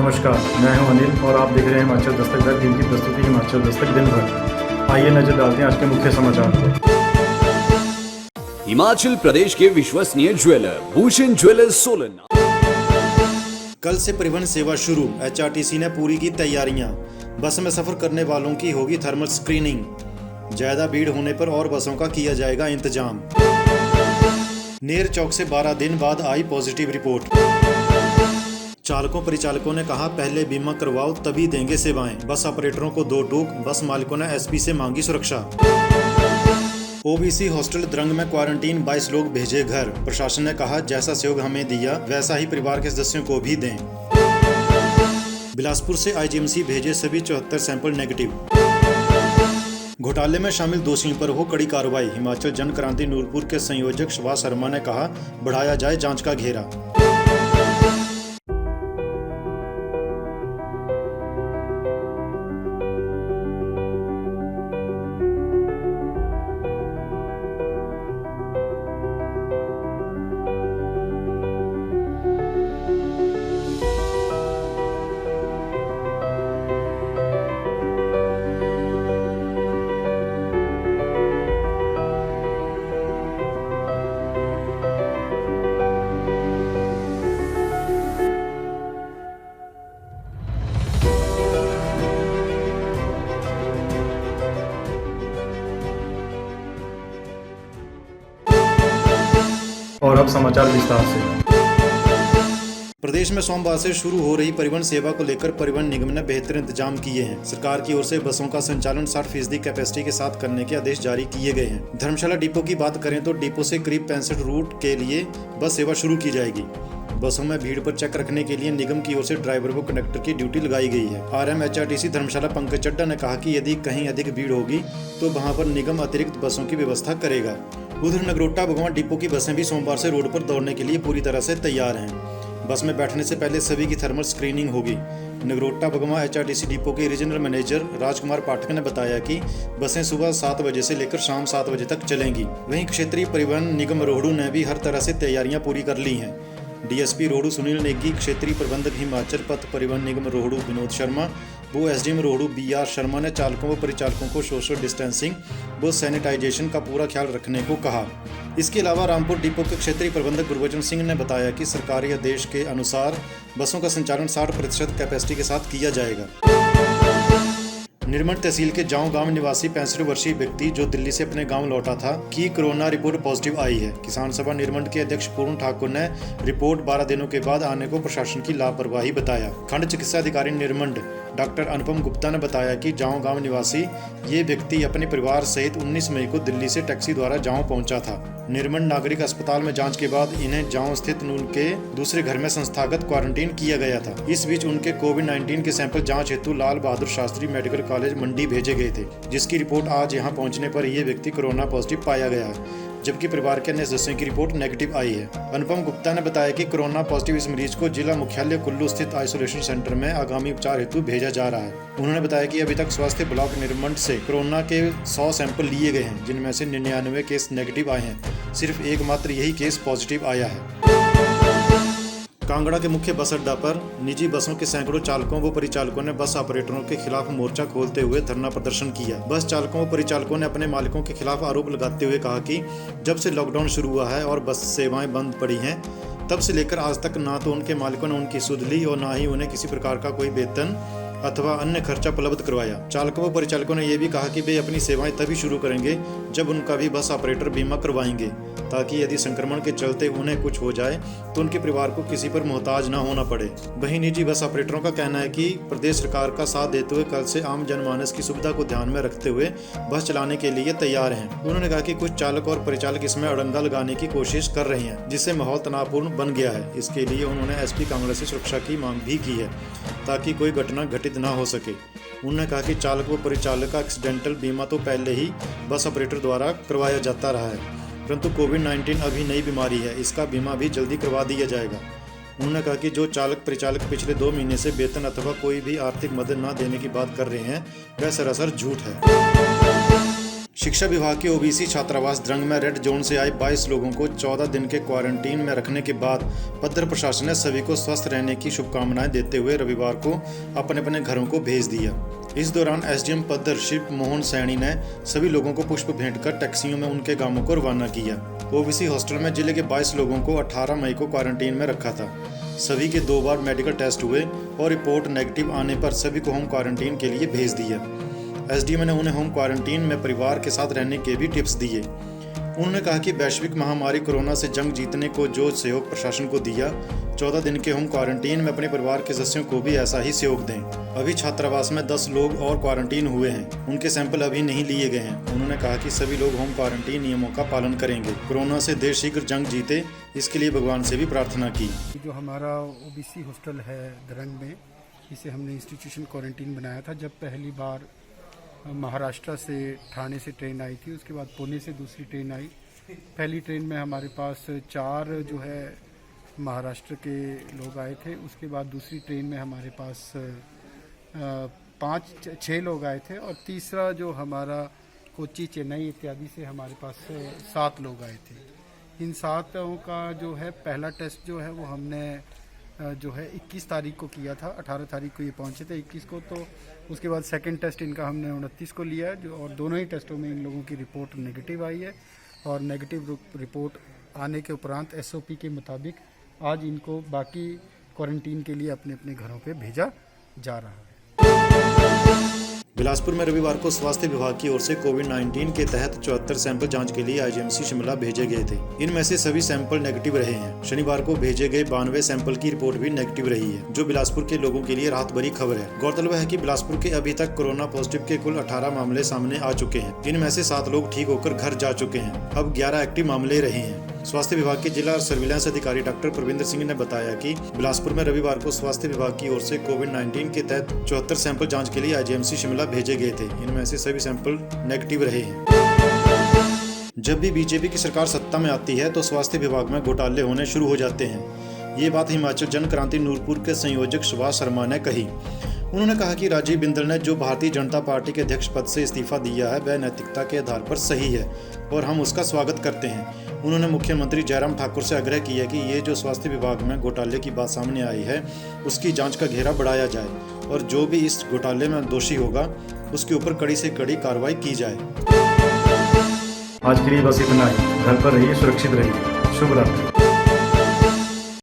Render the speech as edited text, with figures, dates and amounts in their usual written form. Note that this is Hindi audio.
नमस्कार, मैं हूं अनिल और आप देख रहे हैं हिमाचल दस्तक वेब टीम की प्रस्तुति हिमाचल दस्तक दिन भर। आइए नजर डालते हैं आज के मुख्य समाचार पर। हिमाचल प्रदेश के विश्वसनीय ज्वेलर भूषण ज्वेलर्स सोलन। कल से परिवहन सेवा शुरू, एचआरटीसी ने पूरी की तैयारियां। बस में सफर करने वालों की होगी थर्मल स्क्रीनिंग। ज्यादा भीड़ होने पर और बसों का किया जाएगा इंतजाम। नेर चौक से 12 दिन बाद आई पॉजिटिव रिपोर्ट। चालकों परिचालकों ने कहा पहले बीमा करवाओ तभी देंगे सेवाएं। बस ऑपरेटरों को 2 टूक, बस मालिकों ने एसपी से मांगी सुरक्षा। ओबीसी हॉस्टल द्रंग में क्वारंटीन 22 लोग भेजे घर। प्रशासन ने कहा जैसा सहयोग हमें दिया वैसा ही परिवार के सदस्यों को भी दें। बिलासपुर से आईजीएमसी भेजे सभी 74 सैंपल नेगेटिव। घोटाले में शामिल दोषियों पर हो कड़ी कार्रवाई। हिमाचल जन क्रांति नूरपुर के संयोजक सुभाष शर्मा ने कहा बढ़ाया जाए जांच का घेरा। और अब समाचार विस्तार से। प्रदेश में सोमवार से शुरू हो रही परिवहन सेवा को लेकर परिवहन निगम ने बेहतर इंतजाम किए हैं। सरकार की ओर से बसों का संचालन 60% कैपेसिटी के साथ करने के आदेश जारी किए गए हैं। धर्मशाला डिपो की बात करें तो डिपो से करीब 65 रूट के लिए बस सेवा शुरू की जाएगी। बसों में भीड़ पर चेक रखने के लिए निगम की ओर से ड्राइवर व कंडक्टर की ड्यूटी लगाई गई है। आरएम एचआरटीसी धर्मशाला पंकज चड्डा ने कहा कि यदि कहीं अधिक भीड़ होगी तो वहां पर निगम अतिरिक्त बसों की व्यवस्था करेगा। उधर नगरोटा भगवान डिपो की बसें भी सोमवार से रोड पर दौड़ने के लिए पूरी तरह से तैयार हैं। बस में बैठने से पहले सभी की थर्मल स्क्रीनिंग होगी। नगरोटा भगवान एचआरटीसी डिपो के रीजनल मैनेजर राजकुमार पाठक ने बताया कि बसें सुबह 7 बजे से लेकर शाम 7 बजे तक चलेंगी। वहीं क्षेत्रीय परिवहन निगम रोहडू ने भी हर तरह से तैयारियां पूरी कर ली हैं। डीएसपी रोहडू सुनील नेगी, क्षेत्रीय प्रबंधक हिमाचल पथ परिवहन निगम रोहडू विनोद शर्मा वो एसडीएम रोहडू बीआर शर्मा ने चालकों व परिचालकों को सोशल डिस्टेंसिंग व सैनिटाइजेशन का पूरा ख्याल रखने को कहा। इसके अलावा रामपुर डिपो के क्षेत्रीय प्रबंधक गुरबचन सिंह ने बताया कि सरकारी आदेश के अनुसार बसों का संचालन 60% कैपेसिटी के साथ किया जाएगा। निरमंड तहसील के जाऊं गांव निवासी 65 वर्षीय व्यक्ति जो दिल्ली से अपने गांव लौटा था की कोरोना रिपोर्ट पॉजिटिव आई है। किसान सभा निरमंड के अध्यक्ष पूर्ण ठाकुर ने रिपोर्ट 12 दिनों के बाद आने को प्रशासन की लापरवाही बताया। खंड चिकित्सा अधिकारी निरमंड डॉक्टर अनुपम गुप्ता ने बताया कि जाऊं गांव निवासी ये व्यक्ति अपने परिवार सहित 19 मई को दिल्ली से टैक्सी द्वारा जाऊं पहुंचा था। निरमंड नागरिक अस्पताल में जांच के बाद इन्हें जाऊं स्थित उनके दूसरे घर में संस्थागत क्वारंटीन किया गया था। इस बीच उनके कोविड-19 के सैंपल जांच हेतु लाल बहादुर शास्त्री मेडिकल कॉलेज मंडी भेजे गए थे, जिसकी रिपोर्ट आज यहां पहुंचने पर यह व्यक्ति कोरोना पॉजिटिव पाया गया है, जबकि परिवार के अन्य सदस्यों की रिपोर्ट नेगेटिव आई है। अनुपम गुप्ता ने बताया कि कोरोना पॉजिटिव इस मरीज को जिला मुख्यालय कुल्लू स्थित आइसोलेशन सेंटर में आगामी उपचार हेतु भेजा जा रहा है। उन्होंने बताया कि अभी तक स्वास्थ्य ब्लॉक निरमंड से कोरोना के 100 सैंपल लिए गए हैं, जिनमें से 99 केस नेगेटिव आए हैं। सिर्फ एकमात्र यही केस पॉजिटिव आया है। कांगड़ा के मुख्य बस अड्डा पर निजी बसों के सैकड़ों चालकों व परिचालकों ने बस ऑपरेटरों के खिलाफ मोर्चा खोलते हुए धरना प्रदर्शन किया। बस चालकों व परिचालकों ने अपने मालिकों के खिलाफ आरोप लगाते हुए कहा कि जब से लॉकडाउन शुरू हुआ है और बस सेवाएं बंद पड़ी हैं, तब से लेकर आज तक ना तो उनके मालिकों ने उनकी सुध ली और ना ही उन्हें किसी प्रकार का कोई वेतन अथवा अन्य खर्चा उपलब्ध करवाया। चालकों व परिचालकों ने यह भी कहा कि वे अपनी सेवाएं तभी शुरू करेंगे जब उनका भी बस ऑपरेटर बीमा करवाएंगे, ताकि यदि संक्रमण के चलते उन्हें कुछ हो जाए तो उनके परिवार को किसी पर मोहताज न होना पड़े। वहीं निजी बस ऑपरेटरों का कहना है कि प्रदेश सरकार का साथ देते हुए कल से आम जनमानस की सुविधा को ध्यान में रखते हुए बस चलाने के लिए तैयार हैं। उन्होंने कहा कि कुछ चालक और परिचालक इसमें अड़ंगा लगाने की कोशिश कर रहे हैं, जिससे माहौल तनावपूर्ण बन गया है। इसके लिए उन्होंने एसपी कांगड़ा से सुरक्षा की मांग भी की है, ताकि कोई घटना घटित न हो सके। उन्होंने कहा कि चालक व परिचालक का एक्सीडेंटल बीमा तो पहले ही बस ऑपरेटर द्वारा करवाया जाता रहा है, परंतु कोविड-19 अभी नई बीमारी है, इसका बीमा भी जल्दी करवा दिया जाएगा। उन्होंने कहा कि जो चालक परिचालक पिछले 2 महीने से वेतन अथवा कोई भी आर्थिक मदद न देने की बात कर रहे हैं, वह सरासर झूठ है। शिक्षा विभाग के ओबीसी छात्रावास द्रंग में रेड जोन से आए 22 लोगों को 14 दिन के क्वारंटीन में रखने के बाद पद्धर प्रशासन ने सभी को स्वस्थ रहने की शुभकामनाएं देते हुए रविवार को अपने अपने घरों को भेज दिया। इस दौरान एसडीएम पद्धर शिव मोहन सैनी ने सभी लोगों को पुष्प भेंट कर टैक्सियों में उनके गांवों को रवाना किया। ओबीसी हॉस्टल में जिले के 22 लोगों को 18 मई को क्वारंटीन में रखा था। सभी के 2 बार मेडिकल टेस्ट हुए और रिपोर्ट नेगेटिव आने पर सभी को होम क्वारंटीन के लिए भेज दिया। एसडीएम ने उन्हें होम क्वारंटीन में परिवार के साथ रहने के भी टिप्स दिए। उन्होंने कहा कि वैश्विक महामारी कोरोना से जंग जीतने को जो सहयोग प्रशासन को दिया, 14 दिन के होम क्वारंटीन में अपने परिवार के सदस्यों को भी ऐसा ही सहयोग दें। अभी छात्रावास में 10 लोग और क्वारंटीन हुए हैं, उनके सैंपल अभी नहीं लिए गए हैं। उन्होंने कहा कि सभी लोग होम क्वारंटीन नियमों का पालन करेंगे। कोरोना से देश शीघ्र जंग जीते, इसके लिए भगवान से भी प्रार्थना की। जो हमारा ओबीसी हॉस्टल है दरंग में, इसे हमने इंस्टीट्यूशन क्वारंटीन बनाया था। जब पहली बार महाराष्ट्र से ठाणे से ट्रेन आई थी, उसके बाद पुणे से दूसरी ट्रेन आई। पहली ट्रेन में हमारे पास 4 जो है महाराष्ट्र के लोग आए थे। उसके बाद दूसरी ट्रेन में हमारे पास 5-6 लोग आए थे और तीसरा जो हमारा कोच्चि चेन्नई इत्यादि से हमारे पास 7 लोग आए थे। इन 7 का जो है पहला टेस्ट जो है वो हमने जो है 21 तारीख को किया था। 18 तारीख को ये पहुंचे थे 21 को, तो उसके बाद सेकंड टेस्ट इनका हमने 29 को लिया जो, और दोनों ही टेस्टों में इन लोगों की रिपोर्ट नेगेटिव आई है। और नेगेटिव रिपोर्ट आने के उपरांत एसओपी के मुताबिक आज इनको बाकी क्वारंटीन के लिए अपने अपने घरों पे भेजा जा रहा है। बिलासपुर में रविवार को स्वास्थ्य विभाग की ओर से कोविड-19 के तहत 74 सैंपल जांच के लिए आईजीएमसी शिमला भेजे गए थे। इनमें से सभी सैंपल नेगेटिव रहे हैं। शनिवार को भेजे गए 92 सैंपल की रिपोर्ट भी नेगेटिव रही है, जो बिलासपुर के लोगों के लिए राहत भरी खबर है। गौरतलब है कि बिलासपुर के अभी तक कोरोना पॉजिटिव के कुल 18 मामले सामने आ चुके हैं। इनमें से 7 लोग ठीक होकर घर जा चुके हैं। अब 11 एक्टिव मामले रहे हैं। स्वास्थ्य विभाग के जिला सर्विलांस अधिकारी डॉक्टर प्रविंदर सिंह ने बताया कि बिलासपुर में रविवार को स्वास्थ्य विभाग की ओर से कोविड-19 के तहत 74 सैंपल जांच के लिए आईजीएमसी शिमला भेजे गए थे। इनमें से सभी सैंपल नेगेटिव रहे हैं। जब भी बीजेपी की सरकार सत्ता में आती है तो स्वास्थ्य विभाग में घोटाले होने शुरू हो जाते हैं। ये बात हिमाचल जन क्रांति नूरपुर के संयोजक सुभाष शर्मा ने कही। उन्होंने कहा कि राजीव बिंदल ने जो भारतीय जनता पार्टी के अध्यक्ष पद से इस्तीफा दिया है वह नैतिकता के आधार पर सही है और हम उसका स्वागत करते हैं। उन्होंने मुख्यमंत्री जयराम ठाकुर से आग्रह किया कि ये जो स्वास्थ्य विभाग में घोटाले की बात सामने आई है उसकी जांच का घेरा बढ़ाया जाए और जो भी इस घोटाले में दोषी होगा उसके ऊपर कड़ी से कड़ी कार्रवाई की जाए। आज के लिए बस इतना ही। घर पर रहिए, सुरक्षित रहिए। शुभ रात्रि।